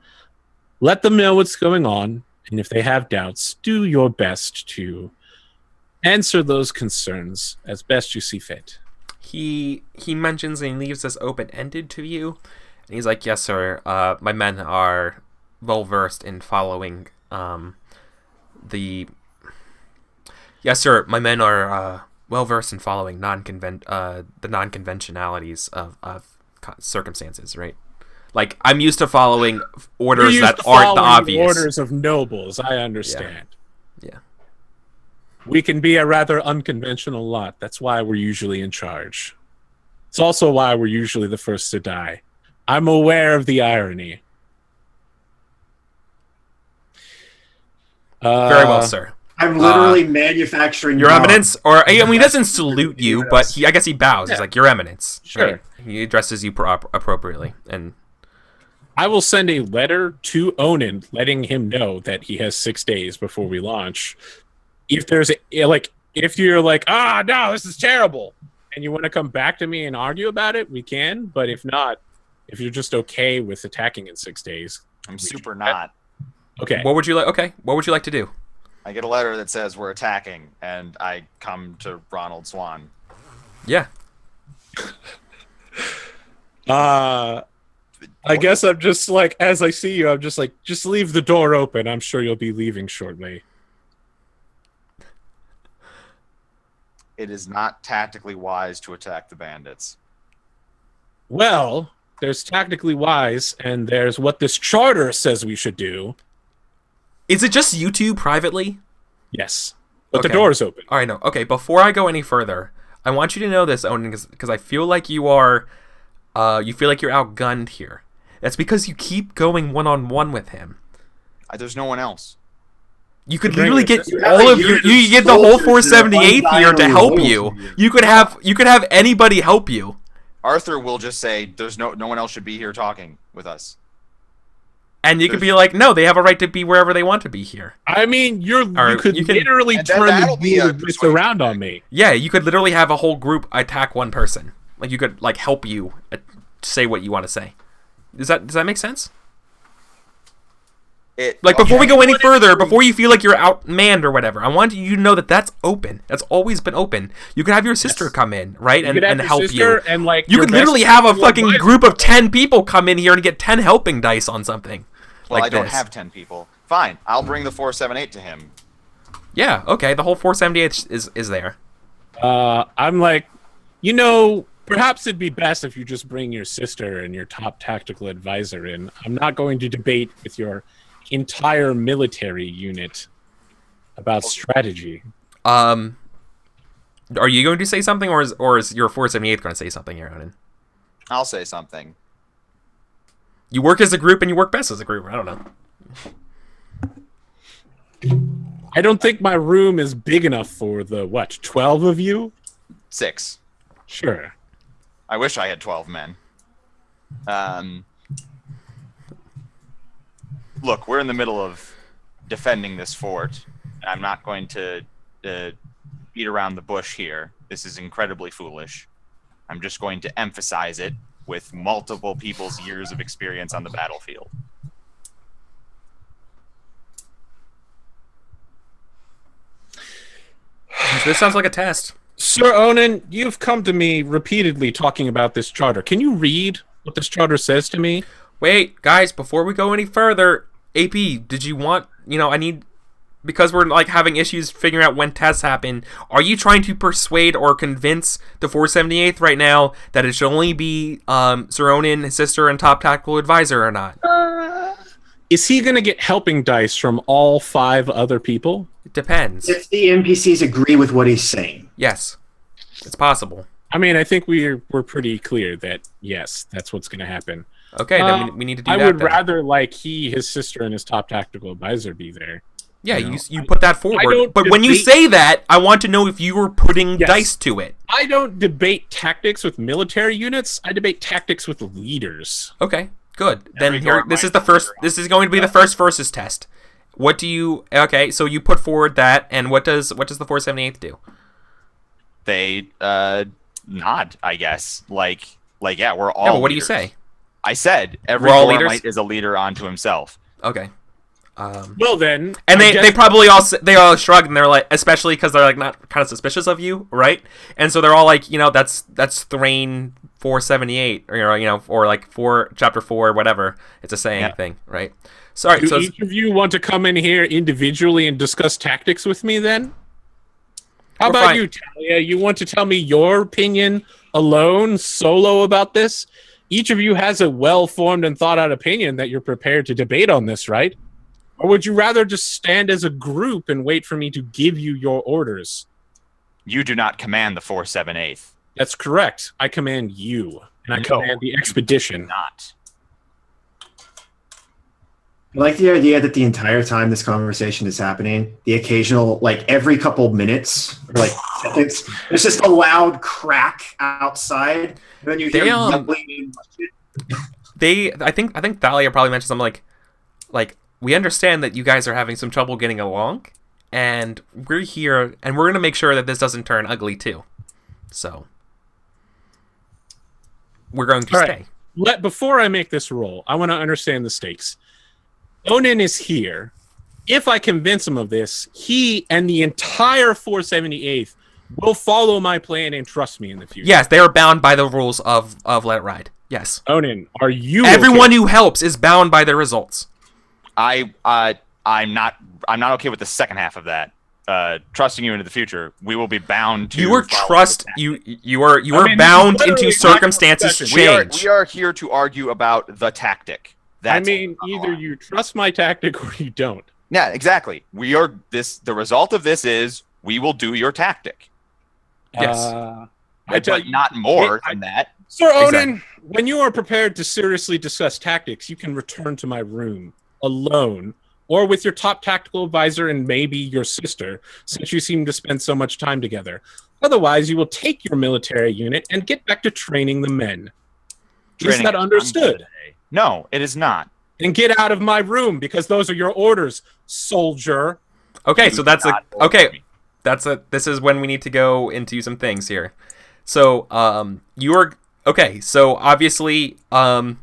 Let them know what's going on, and if they have doubts, do your best to answer those concerns as best you see fit. He mentions and leaves this open-ended to you. And he's like, yes, sir. My men are well-versed in following the... Yes, sir. My men are well-versed in following the non-conventionalities of circumstances, right? Like, I'm used to following orders that aren't the obvious. Orders of nobles, I understand. Yeah. We can be a rather unconventional lot. That's why we're usually in charge. It's also why we're usually the first to die. I'm aware of the irony. Very well, sir. I'm literally manufacturing Your Eminence, or I mean, he doesn't salute you, but I guess he bows. Yeah. He's like, Your Eminence. Sure. Right? He addresses you appropriately, and I will send a letter to Onan letting him know that he has 6 days before we launch. If there's if you're like, no, this is terrible, and you want to come back to me and argue about it, we can. But if not, if you're just okay with attacking in 6 days, I'm super not. Okay. What would you like? Okay. What would you like to do? I get a letter that says we're attacking, and I come to Ronald Swan. Yeah. I guess I'm just like, as I see you, I'm just like, just leave the door open. I'm sure you'll be leaving shortly. It is not tactically wise to attack the bandits. Well, there's tactically wise, and there's what this charter says we should do. Is it just you two privately? Yes. But Okay. the door's open. All right, no. Okay, before I go any further, I want you to know this, Onan, because I feel like you are, you feel like you're outgunned here. That's because you keep going one-on-one with him. There's no one else. You could literally get You all of have you get the whole soldiers that are 478th here to undyingly help loyal you. to you. You could have anybody help you. Arthur will just say, "There's no one else should be here talking with us." And you could be like, no, they have a right to be wherever they want to be here. I mean, you could literally and then turn that'll be a this persuasion around check. on me. Yeah, you could literally have a whole group attack one person. Like you could help you say what you want to say. Does that make sense? Before we go any further, before you feel like you're outmanned or whatever, I want you to know that that's open. That's always been open. You could have your sister come in, right, and help you. And You could literally have a fucking group of 10 people come in here and get 10 helping dice on something. Well, like I don't this. have 10 people. Fine, I'll bring the 478 to him. Yeah, okay. The whole 478 is there. I'm like, perhaps it'd be best if you just bring your sister and your top tactical advisor in. I'm not going to debate with your entire military unit about strategy. Are you going to say something, or is your 478 going to say something here, Onan? I'll say something. You work as a group and you work best as a group. I don't know. I don't think my room is big enough for the, 12 of you? 6. Sure. I wish I had 12 men. Look, we're in the middle of defending this fort. I'm not going to beat around the bush here. This is incredibly foolish. I'm just going to emphasize it with multiple people's years of experience on the battlefield. This sounds like a test. Sir Onan, you've come to me repeatedly talking about this charter. Can you read what this charter says to me? Wait, guys, before we go any further, AP, did you want, I need, because we're like having issues figuring out when tests happen, are you trying to persuade or convince the 478th right now that it should only be Sir Onan, his sister, and top tactical advisor or not? Is he going to get helping dice from all 5 other people? It depends. If the NPCs agree with what he's saying. Yes, it's possible. I mean, I think we're pretty clear that, yes, that's what's going to happen. Okay, then we need to do that. I would then. rather like his sister, and his top tactical advisor be there. Yeah, you put that forward. But when you say that, I want to know if you were putting dice to it. I don't debate tactics with military units. I debate tactics with leaders. Okay, good. Then here, this is the first. This is going to be the first versus test. What do you? Okay, so you put forward that, and what does the 478th do? They nod, I guess. Like yeah, we're all. Yeah, but what leaders. do you say? I said every Gormite is a leader onto himself. Okay. Well then, and they probably all shrug, and they're like, especially because they're like not kind of suspicious of you, right? And so they're all like, that's Thrain 478, or or like chapter 4, whatever. It's a saying thing, right? Sorry. Do each of you want to come in here individually and discuss tactics with me then? How about you, Talia? You want to tell me your opinion alone, solo about this? Each of you has a well-formed and thought-out opinion that you're prepared to debate on this, right? Or would you rather just stand as a group and wait for me to give you your orders? You do not command the 478th. That's correct. I command you, and I command the expedition. Not. I like the idea that the entire time this conversation is happening, the occasional, like every couple minutes, or like seconds, there's just a loud crack outside, and then you hear yelling. I think Thalia probably mentioned something like we understand that you guys are having some trouble getting along, and we're here, and we're gonna make sure that this doesn't turn ugly too. So we're going to stay. Before I make this roll, I want to understand the stakes. Onan is here. If I convince him of this, he and the entire 478th will follow my plan and trust me in the future. Yes, they are bound by the rules of Let It Ride. Yes. Onan, are you Everyone who helps is bound by their results. I'm not okay with the second half of that. Trusting you into the future, we will be bound to. You are bound into circumstances change. We are here to argue about the tactic. Either you trust my tactic or you don't. Yeah, exactly. The result of this is we will do your tactic. Yes. But not more than that. Sir Onan, when you are prepared to seriously discuss tactics, you can return to my room alone, or with your top tactical advisor and maybe your sister, since you seem to spend so much time together. Otherwise, you will take your military unit and get back to training the men. Is that understood? No, it is not. And get out of my room, because those are your orders, soldier. Okay, so this is when we need to go into some things here. So, so obviously, I'm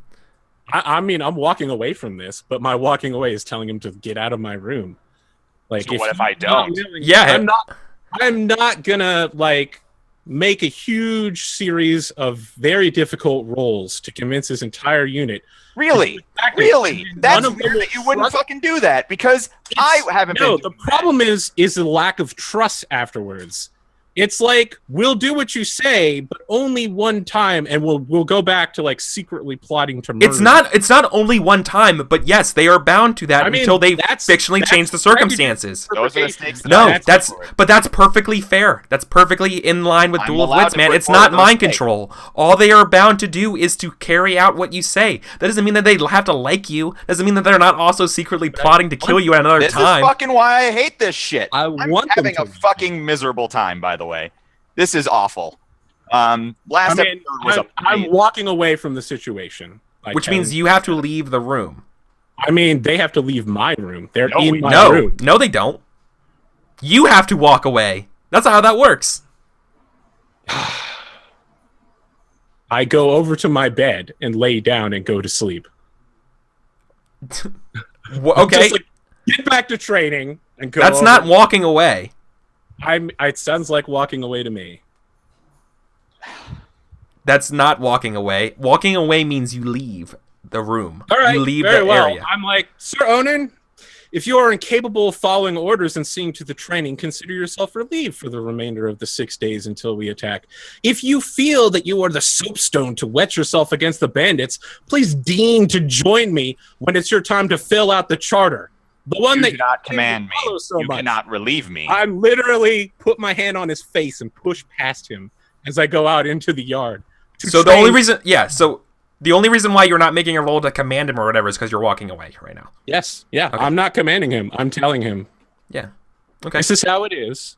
walking away from this, but my walking away is telling him to get out of my room. Like, so what if I don't? I'm not gonna make a huge series of very difficult rolls to convince his entire unit. Really? That's weird that you wouldn't fucking do that, because I haven't been. No, the problem is the lack of trust afterwards. It's like, we'll do what you say, but only one time, and we'll go back to secretly plotting to murder. It's not only one time, but yes, they are bound to that until they fictionally change the circumstances. Those are the stakes. That's perfectly fair. That's perfectly in line with Duel of Wits, man. It's not mind control. All they are bound to do is to carry out what you say. That doesn't mean that they have to like you. Doesn't mean that they're not also secretly plotting to kill you at another time. This is fucking why I hate this shit. I'm having a fucking miserable time, by the way. This is awful. Episode was I'm walking away from the situation. Which means you have to leave the room. They have to leave my room. They're in my room. No, they don't. You have to walk away. That's how that works. I go over to my bed and lay down and go to sleep. Okay. Get back to training and go. That's not walking away. It sounds like walking away to me. That's not walking away. Walking away means you leave the room. All right, you leave very the well. area. I'm like, Sir Onan, if you are incapable of following orders and seeing to the training, consider yourself relieved for the remainder of the 6 days until we attack. If you feel that you are the soapstone to wet yourself against the bandits, please deign to join me when it's your time to fill out the charter. The one You that do not command me. so You much. cannot relieve me. I literally put my hand on his face and push past him as I go out into the yard. So the only reason why you're not making a roll to command him or whatever is because you're walking away right now. Yes, yeah. Okay. I'm not commanding him. I'm telling him. Yeah. Okay. This is how it is.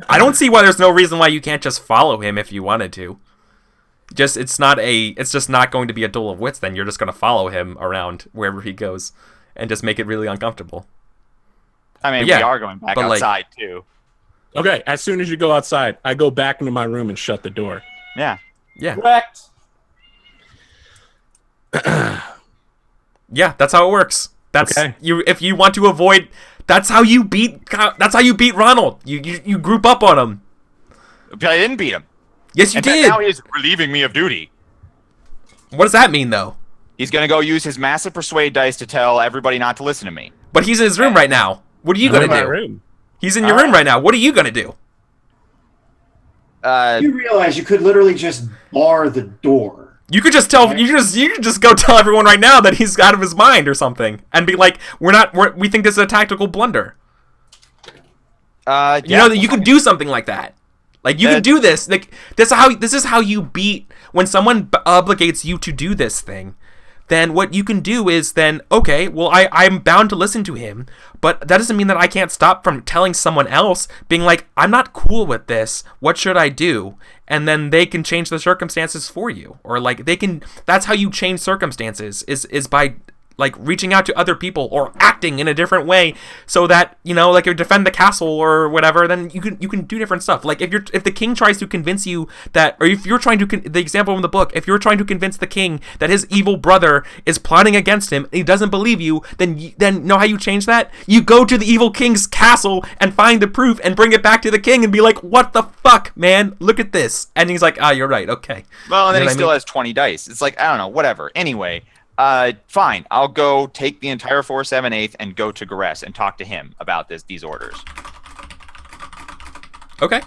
I don't see why there's no reason why you can't just follow him if you wanted to. It's just not going to be a duel of wits then. You're just going to follow him around wherever he goes and just make it really uncomfortable. I mean, yeah, we are going back but, like- outside too. Okay, as soon as you go outside, I go back into my room and shut the door. Yeah. Yeah. Correct. Yeah, that's how it works. That's Okay. if you want to avoid, that's how you beat Ronald. You group up on him. But I didn't beat him. Yes, you And did. now he's relieving me of duty. What does that mean though? He's going to go use his massive persuade dice to tell everybody not to listen to me. But he's in his room right now. What are you I'm in gonna my do? room. He's in your room right now. What are you gonna do? You realize you could literally just bar the door. You could just tell. You could just go tell everyone right now that he's out of his mind or something, and be like, we think this is a tactical blunder. Yeah. You know that you can do something like that. Like you can do this. Like this is how you beat when someone obligates you to do this thing. Then what you can do is then, okay, well, I'm bound to listen to him, but that doesn't mean that I can't stop from telling someone else, being like, I'm not cool with this, what should I do? And then they can change the circumstances for you. Or like that's how you change circumstances, is by like reaching out to other people or acting in a different way so that, you know, like you defend the castle or whatever, then you can do different stuff. Like if the king tries to convince you that, or if you're trying to, the example from the book, if you're trying to convince the king that his evil brother is plotting against him and he doesn't believe you, then know how you change that? You go to the evil king's castle and find the proof and bring it back to the king and be like, what the fuck, man? Look at this. And he's like, you're right. Okay. Well, and then You know he still has 20 dice. It's like, I don't know, whatever. Anyway, fine. I'll go take the entire 4/7/8 and go to Gares and talk to him about these orders. Okay.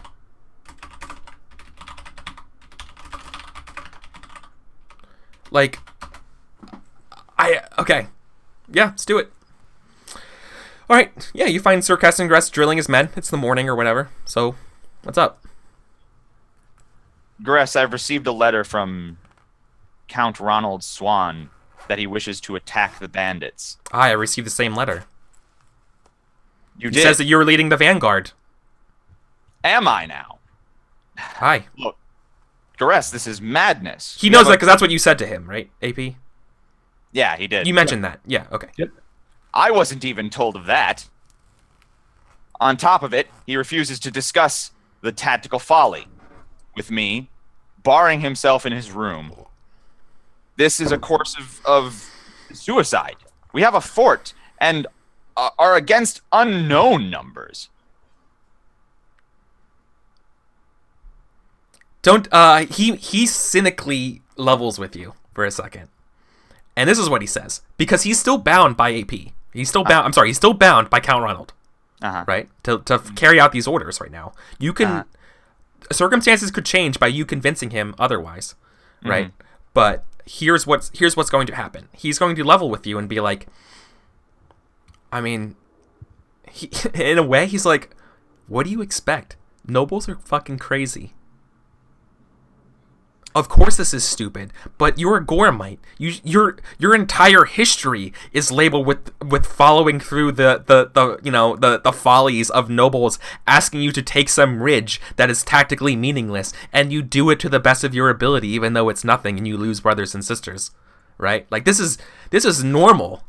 Like, okay. Yeah, let's do it. Alright, yeah, you find Sir Castengress drilling his men. It's the morning or whatever. So, what's up? Gares, I've received a letter from Count Ronald Swan that he wishes to attack the bandits. I received the same letter. You He did? says that you're leading the vanguard. Am I now? Hi. Look, Gares, this is madness. He knows that because that's what you said to him, right, AP? Yeah, he did. You mentioned that. Yeah, okay. Yep. I wasn't even told of that. On top of it, he refuses to discuss the tactical folly with me, barring himself in his room. This is a course of suicide. We have a fort and are against unknown numbers. He cynically levels with you for a second. And this is what he says. Because he's still bound by AP. He's still bound, he's still bound by Count Ronald. Right? To carry out these orders right now. You can circumstances could change by you convincing him otherwise. Right? But here's what's going to happen. He's going to level with you and be like, I mean, in a way, he's like, what do you expect? Nobles are fucking crazy. Of course this is stupid, but you're a Gormite. Your entire history is labeled with following through the follies of nobles asking you to take some ridge that is tactically meaningless, and you do it to the best of your ability, even though it's nothing, and you lose brothers and sisters, right? Like this is normal.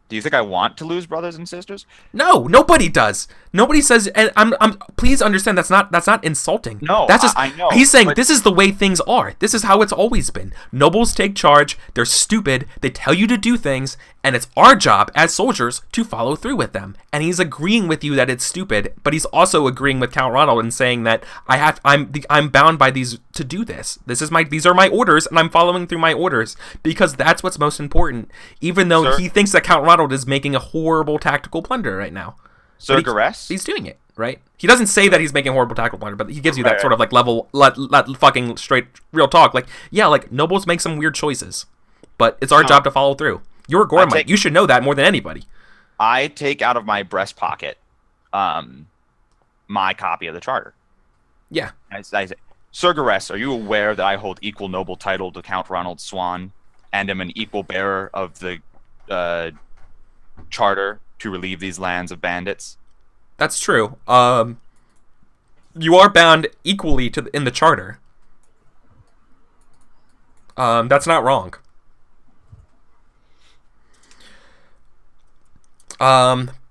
Do you think I want to lose brothers and sisters? No, nobody does. Nobody says. And I'm. Please understand that's not insulting. No, that's just. I know. He's saying this is the way things are. This is how it's always been. Nobles take charge. They're stupid. They tell you to do things, And it's our job as soldiers to follow through with them. And he's agreeing with you that it's stupid, but he's also agreeing with Count Ronald and saying that I'm bound by these to do this. These are my orders, and I'm following through my orders because that's what's most important. Even though he thinks that Count Ronald is making a horrible tactical blunder right now. EricVulgaris? He's doing it, right? He doesn't say that he's making a horrible tactical blunder, but he gives you that sort of like level, fucking straight real talk. Like, yeah, like nobles make some weird choices, but it's our job to follow through. You're a Gormite. You should know that more than anybody. I take out of my breast pocket my copy of the charter. Yeah. I say, EricVulgaris, are you aware that I hold equal noble title to Count Ronald Swan and am an equal bearer of the charter to relieve these lands of bandits? That's true. You are bound equally in the charter. That's not wrong.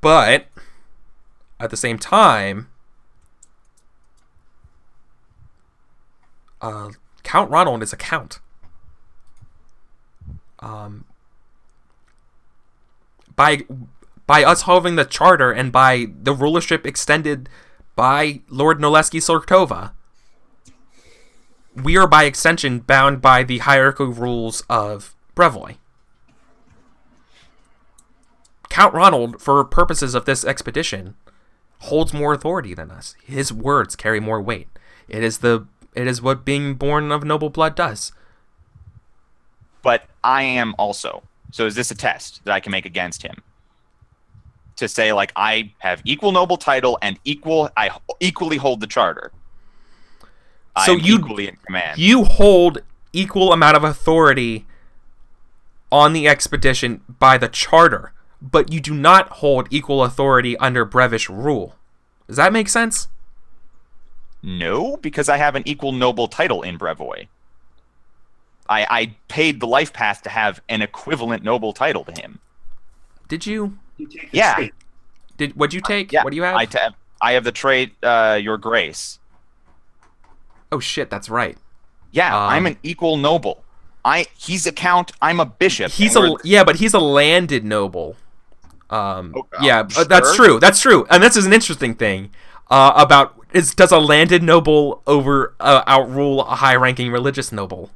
But at the same time, Count Ronald is a count. By us holding the charter and by the rulership extended by Lord Noleski Sortova, we are by extension bound by the hierarchical rules of Brevoy. Count Ronald, for purposes of this expedition, holds more authority than us. His words carry more weight. It is what being born of noble blood does. But I am also. So is this a test that I can make against him? To say, like, I have equal noble title and I equally hold the charter. So I am equally in command. You hold equal amount of authority on the expedition by the charter, but you do not hold equal authority under Brevish rule. Does that make sense? No, because I have an equal noble title in Brevoy. I paid the life path to have an equivalent noble title to him. Did you? Yeah. What'd you take? Yeah. What do you have? I have the trait, Your Grace. Oh shit, that's right. Yeah, I'm an equal noble. He's a count. I'm a bishop. But he's a landed noble. Sure. That's true. That's true, and this is an interesting thing does a landed noble outrule a high-ranking religious noble?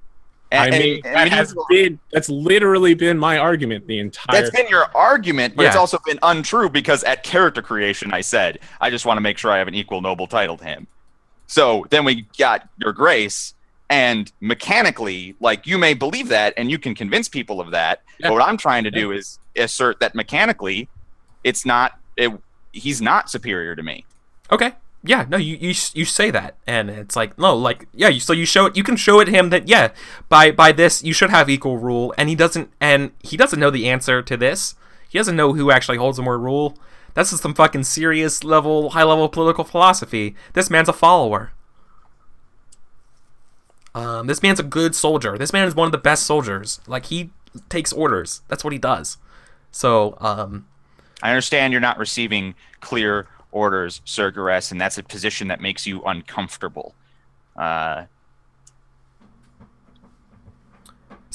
That's literally been my argument the entire. That's been your argument, but it's also been untrue because at character creation, I said I just want to make sure I have an equal noble title to him. So then we got Your Grace, and mechanically, like, you may believe that, and you can convince people of that. Yeah. But what I'm trying to do is assert that mechanically, he's not superior to me. Okay. Yeah. No, you say that, and it's like no, like yeah. So you show it. You can show it him that by this you should have equal rule, and he doesn't know the answer to this. He doesn't know who actually holds more rule. This is some fucking serious high level political philosophy. This man's a follower. This man's a good soldier. This man is one of the best soldiers. Like, he takes orders. That's what he does. So, I understand you're not receiving clear orders, EricVulgaris, and that's a position that makes you uncomfortable. So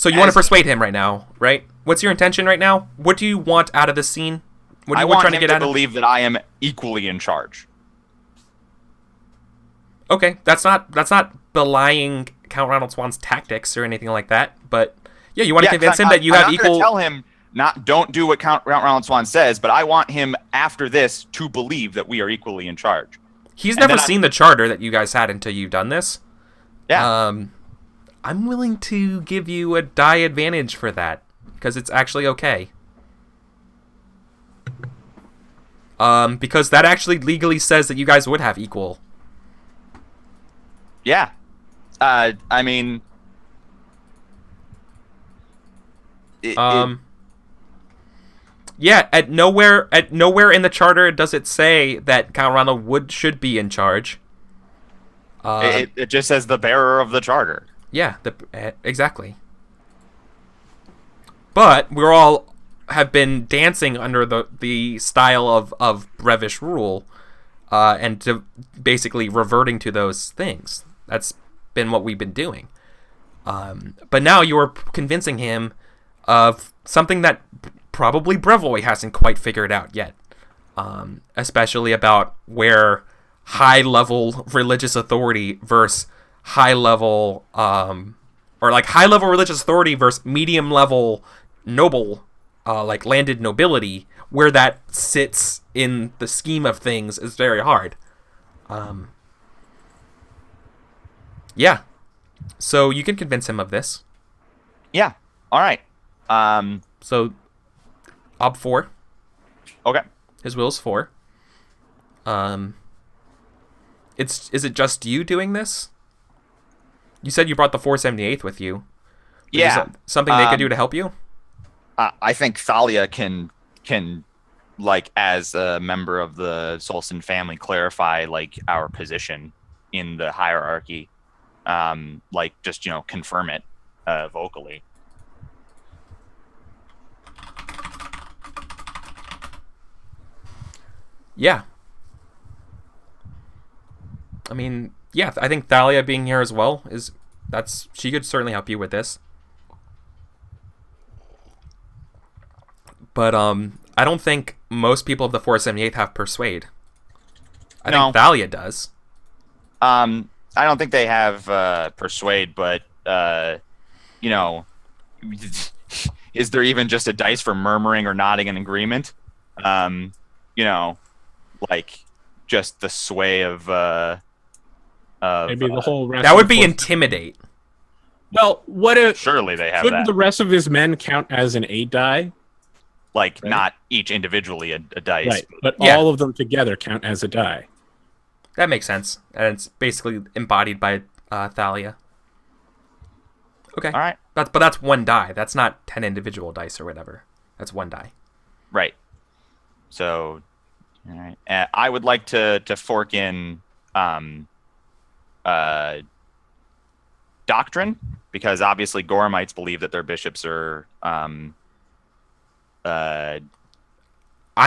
you want to persuade him right now, right? What's your intention right now? What do you want out of this scene? What do you want him to believe that I am equally in charge. Okay, that's not belying Count Ronald Swan's tactics or anything like that, but yeah, you want to convince him that you have equal. Tell him don't do what Count Ronald Swan says, but I want him after this to believe that we are equally in charge. He's never seen the charter that you guys had until you've done this. Yeah. I'm willing to give you a die advantage for that because it's actually okay. Because that actually legally says that you guys would have equal. Yeah. I mean... Yeah, at nowhere in the charter does it say that Count Ronald should be in charge. It just says the bearer of the charter. Yeah, exactly. But we're all have been dancing under the style of Brevish rule, and basically reverting to those things. That's been what we've been doing. But now you are convincing him of something that probably Brevoy hasn't quite figured out yet. Especially about where high-level religious authority versus high-level, or like high-level religious authority versus medium-level noble, like landed nobility, where that sits in the scheme of things is very hard. Yeah. So you can convince him of this. Yeah. All right. So, Ob 4. Okay. His will is 4. Is it just you doing this? You said you brought the 478th with you. Yeah. Something they could do to help you? I think Thalia can like, as a member of the Solson family, clarify like our position in the hierarchy. Like, just, confirm it vocally. Yeah. I mean, yeah, I think Thalia being here as well she could certainly help you with this. But I don't think most people of the 478th have Persuade. I think Thalia does. I don't think they have Persuade, but is there even just a dice for murmuring or nodding in agreement? Like just the sway of maybe the whole rest. That would be Intimidate. Well, what if surely they have couldn't that? the rest of his men count as an 8 die? Like, right? Not each individually a dice, right? But all of them together count as a die. That makes sense, and it's basically embodied by Thalia. Okay. All right. But that's 1 die. That's not 10 individual dice or whatever. That's 1 die. Right. So, all right. I would like to fork in doctrine, because obviously Goramites believe that their bishops are I'm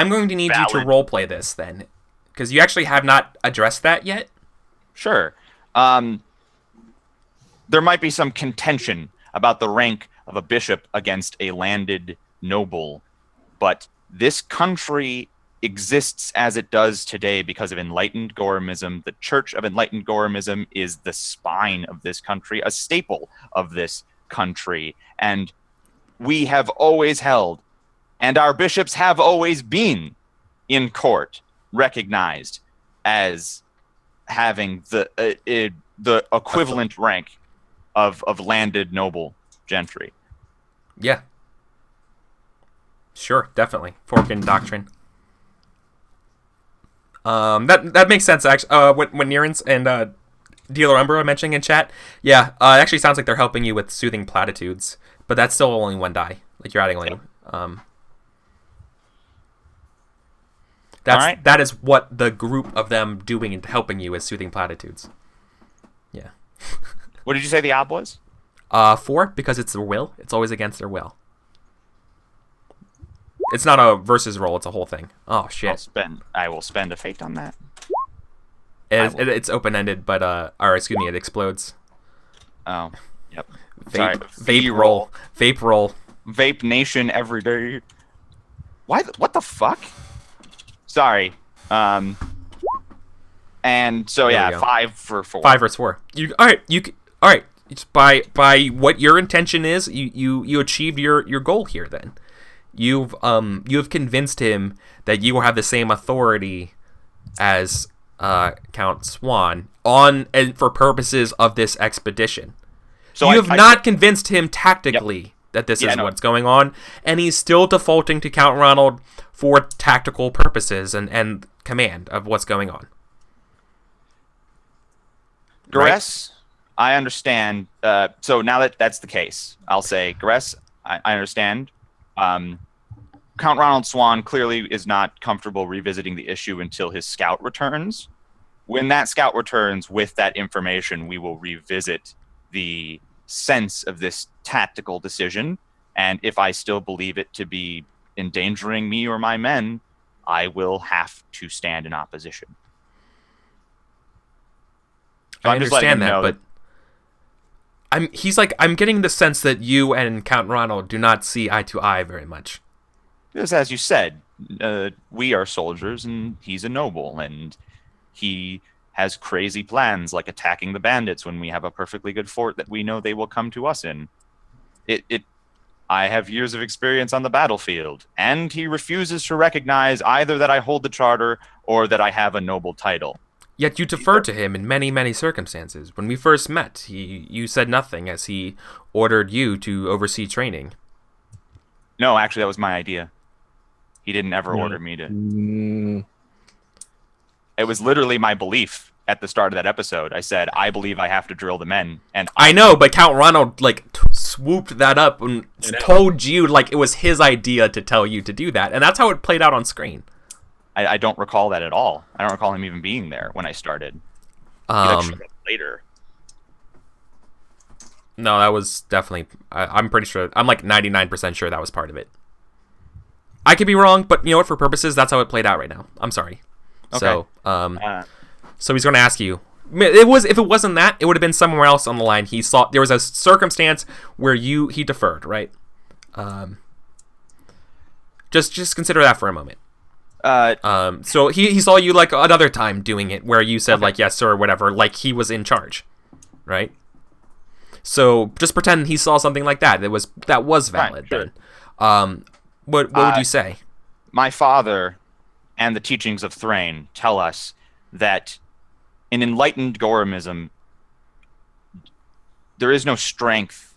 going to need you to roleplay this then, because you actually have not addressed that yet. Sure. There might be some contention about the rank of a bishop against a landed noble, but this country exists as it does today because of enlightened Goramism. The Church of Enlightened Goramism is the spine of this country, a staple of this country, and we have always held, and our bishops have always been in court recognized as having the equivalent rank of landed noble gentry. Yeah. Sure, definitely. Fork in doctrine. That makes sense, actually. When Nirans and Dealer Umbra are mentioning in chat, yeah, it actually sounds like they're helping you with soothing platitudes, but that's still only 1 die. Like, you're adding only... That is what the group of them doing and helping you is soothing platitudes. Yeah. What did you say the ob was? 4, because it's their will. It's always against their will. It's not a versus roll, it's a whole thing. Oh, shit. I will spend a fate on that. It's open-ended, but, or excuse me, it explodes. Oh, yep. Vape roll. Vape roll. Vape nation every day. What the fuck? Sorry. And so, yeah, 5 for 4. 5 versus 4. All right. It's by what your intention is, you achieved your goal here. Then you have convinced him that you have the same authority as Count Swan for purposes of this expedition. So you have not convinced him tactically that this is what's going on, and he's still defaulting to Count Ronald for tactical purposes and command of what's going on. Garess, right? I understand. So now that that's the case, I'll say, Garess, I understand. Count Ronald Swan clearly is not comfortable revisiting the issue until his scout returns. When that scout returns with that information, we will revisit the sense of this tactical decision. And if I still believe it to be endangering me or my men, I will have to stand in opposition. So I understand that, but I'm getting the sense that you and Count Ronald do not see eye to eye very much. Because as you said, we are soldiers and he's a noble, and he has crazy plans like attacking the bandits when we have a perfectly good fort that we know they will come to us in. I have years of experience on the battlefield, and he refuses to recognize either that I hold the charter or that I have a noble title. Yet you deferred to him in many, many circumstances. When we first met, you said nothing as he ordered you to oversee training. No, actually, that was my idea. He didn't ever order me to. It was literally my belief at the start of that episode. I said, I believe I have to drill the men. And I know, but Count Ronald, like, swooped that up and told you, like, it was his idea to tell you to do that. And that's how it played out on screen. I don't recall that at all. I don't recall him even being there when I started. He showed up later. No, that was definitely... I'm pretty sure... I'm like 99% sure that was part of it. I could be wrong, but you know what? For purposes, that's how it played out right now. I'm sorry. Okay. So he's going to ask you... If it wasn't that, it would have been somewhere else on the line. He saw... There was a circumstance where he deferred, right? Just consider that for a moment. So he saw you like another time doing it where you said like yes sir or whatever, like he was in charge, right? So just pretend he saw something like that. That was valid. Right, sure. Then. What would you say? My father and the teachings of Thrain tell us that in enlightened Goromism, there is no strength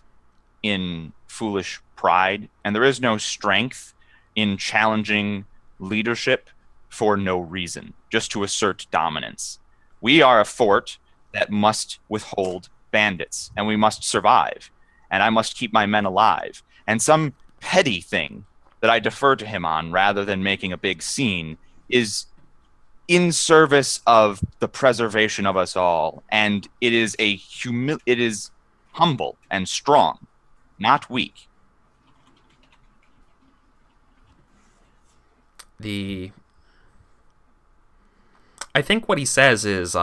in foolish pride, and there is no strength in challenging leadership for no reason, just to assert dominance. We are a fort that must withhold bandits, and we must survive, and I must keep my men alive. And some petty thing that I defer to him on rather than making a big scene is in service of the preservation of us all, and it is it is humble and strong, not weak. I think what he says is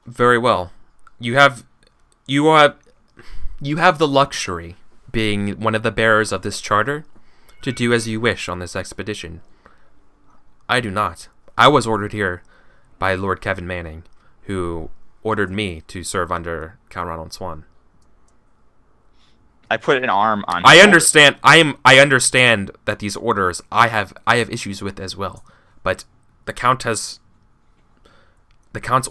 very well. You have the luxury, being one of the bearers of this charter, to do as you wish on this expedition. I do not. I was ordered here by Lord Kevin Manning, who ordered me to serve under Count Ronald Swan. I put an arm on. I understand. I understand that these orders I have issues with as well, but the Count's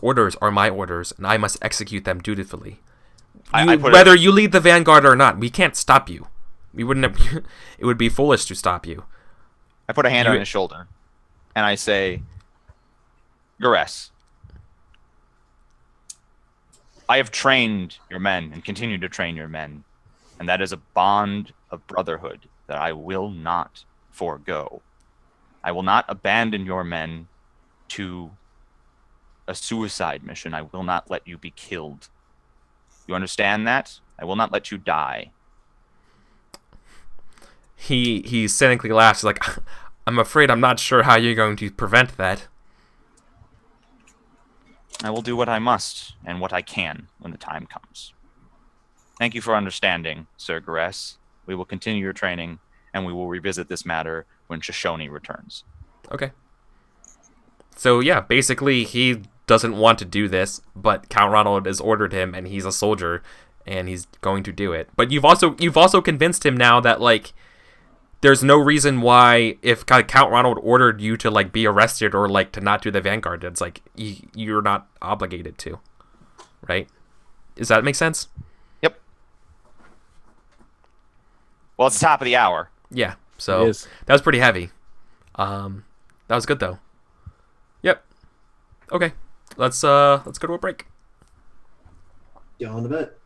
orders are my orders, and I must execute them dutifully. Whether you lead the vanguard or not, we can't stop you. We wouldn't have, it would be foolish to stop you. I put a hand on his shoulder, and I say, Gares, I have trained your men and continue to train your men. And that is a bond of brotherhood that I will not forego. I will not abandon your men to a suicide mission. I will not let you be killed. You understand that? I will not let you die. He cynically laughs like, I'm afraid I'm not sure how you're going to prevent that. I will do what I must and what I can when the time comes. Thank you for understanding, Sir Gares. We will continue your training, and we will revisit this matter when Shoshone returns. Okay. So yeah, basically he doesn't want to do this, but Count Ronald has ordered him, and he's a soldier, and he's going to do it. But you've also convinced him now that like there's no reason why if Count Ronald ordered you to like be arrested or like to not do the vanguard, it's like you're not obligated to, right? Does that make sense? Well, it's the top of the hour. Yeah, so that was pretty heavy. That was good though. Yep. Okay, let's go to a break. Y'all in a bit.